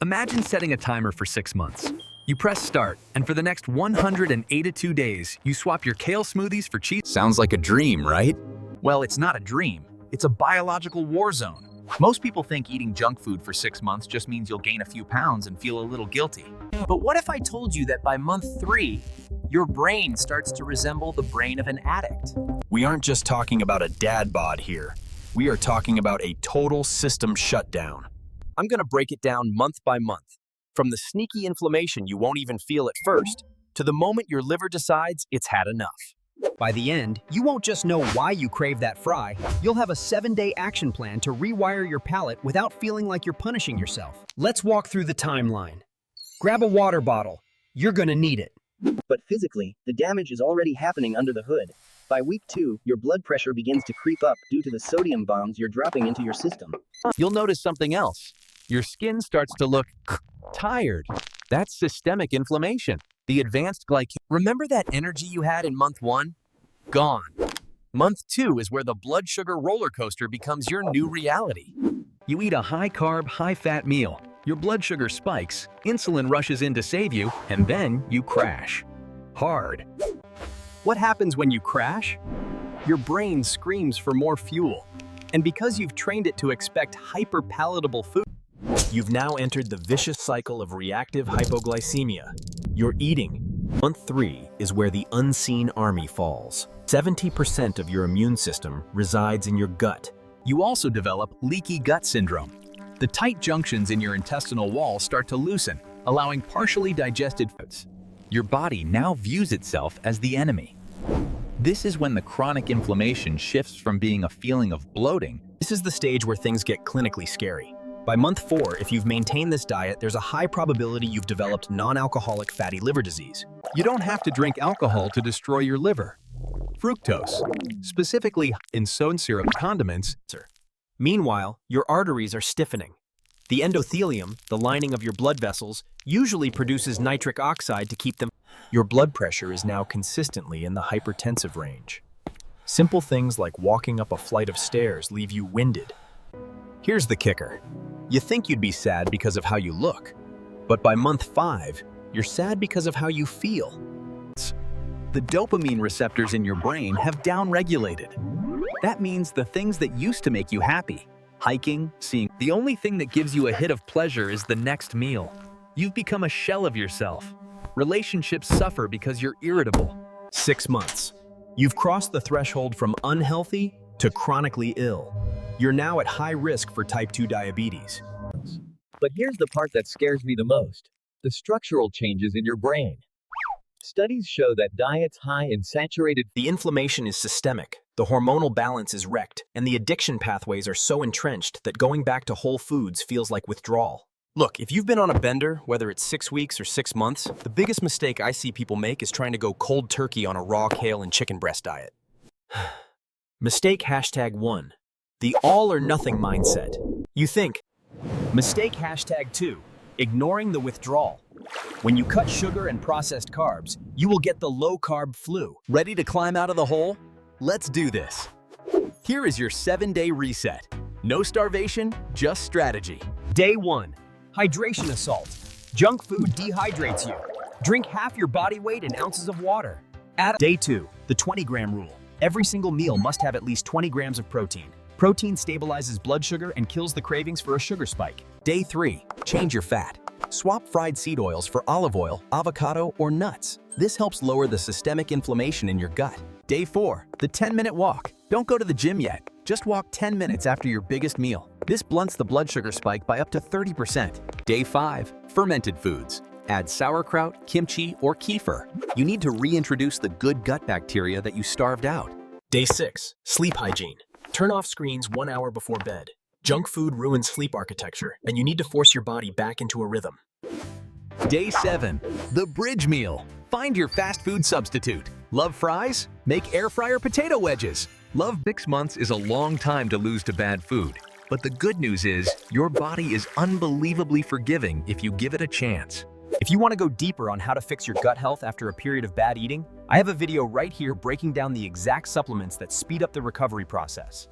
Imagine setting a timer for 6 months. You press start, and for the next 182 days, you swap your kale smoothies for cheese. Sounds like a dream, right? Well, it's not a dream. It's a biological war zone. Most people think eating junk food for 6 months just means you'll gain a few pounds and feel a little guilty. But what if I told you that by month 3, your brain starts to resemble the brain of an addict? We aren't just talking about a dad bod here. We are talking about a total system shutdown. I'm gonna break it down month by month. From the sneaky inflammation you won't even feel at first, to the moment your liver decides it's had enough. By the end, you won't just know why you crave that fry, you'll have a 7-day action plan to rewire your palate without feeling like you're punishing yourself. Let's walk through the timeline. Grab a water bottle. You're gonna need it. But physically, the damage is already happening under the hood. By week 2, your blood pressure begins to creep up due to the sodium bombs you're dropping into your system. You'll notice something else. Your skin starts to look tired. That's systemic inflammation. The advanced glycemic. Remember that energy you had in month 1? Gone. Month 2 is where the blood sugar roller coaster becomes your new reality. You eat a high-carb, high-fat meal. Your blood sugar spikes, insulin rushes in to save you, and then you crash. Hard. What happens when you crash? Your brain screams for more fuel. And because you've trained it to expect hyper-palatable food, You've now entered the vicious cycle of reactive hypoglycemia. You're eating. Month 3 is where the unseen army falls. 70% of your immune system resides in your gut. You also develop leaky gut syndrome. The tight junctions in your intestinal wall start to loosen, allowing partially digested foods. Your body now views itself as the enemy. This is when the chronic inflammation shifts from being a feeling of bloating. this is the stage where things get clinically scary. By month 4, if you've maintained this diet, there's a high probability you've developed non-alcoholic fatty liver disease. You don't have to drink alcohol to destroy your liver. Fructose, specifically in soda syrup condiments. Meanwhile, your arteries are stiffening. The endothelium, the lining of your blood vessels, usually produces nitric oxide to keep them. Your blood pressure is now consistently in the hypertensive range. Simple things like walking up a flight of stairs leave you winded. Here's the kicker. You think you'd be sad because of how you look, but by month 5, you're sad because of how you feel. The dopamine receptors in your brain have downregulated. That means the things that used to make you happy, hiking, seeing, the only thing that gives you a hit of pleasure is the next meal. You've become a shell of yourself. Relationships suffer because you're irritable. 6 months. You've crossed the threshold from unhealthy to chronically ill. You're now at high risk for type 2 diabetes. But here's the part that scares me the most: the structural changes in your brain. Studies show that diets high in saturated The inflammation is systemic, the hormonal balance is wrecked, and the addiction pathways are so entrenched that going back to whole foods feels like withdrawal. Look, if you've been on a bender, whether it's 6 weeks or 6 months, the biggest mistake I see people make is trying to go cold turkey on a raw kale and chicken breast diet. Mistake #1. The all or nothing mindset. You think. Mistake #2. Ignoring the withdrawal. When you cut sugar and processed carbs, you will get the low-carb flu. Ready to climb out of the hole? Let's do this. Here is your 7-day reset. No starvation, just strategy. Day 1. Hydration assault. Junk food dehydrates you. Drink half your body weight in ounces of water. Day 2. The 20-gram rule. Every single meal must have at least 20 grams of protein. Protein stabilizes blood sugar and kills the cravings for a sugar spike. Day 3. Change your fat. Swap fried seed oils for olive oil, avocado, or nuts. This helps lower the systemic inflammation in your gut. Day 4. The 10-minute walk. Don't go to the gym yet. Just walk 10 minutes after your biggest meal. This blunts the blood sugar spike by up to 30%. Day 5. Fermented foods. Add sauerkraut, kimchi, or kefir. You need to reintroduce the good gut bacteria that you starved out. Day 6. Sleep hygiene. Turn off screens 1 hour before bed. Junk food ruins sleep architecture, and you need to force your body back into a rhythm. Day 7. The bridge meal. Find your fast food substitute. Love fries? Make air fryer potato wedges. Love 6 months is a long time to lose to bad food. But the good news is, your body is unbelievably forgiving if you give it a chance. If you want to go deeper on how to fix your gut health after a period of bad eating, I have a video right here breaking down the exact supplements that speed up the recovery process.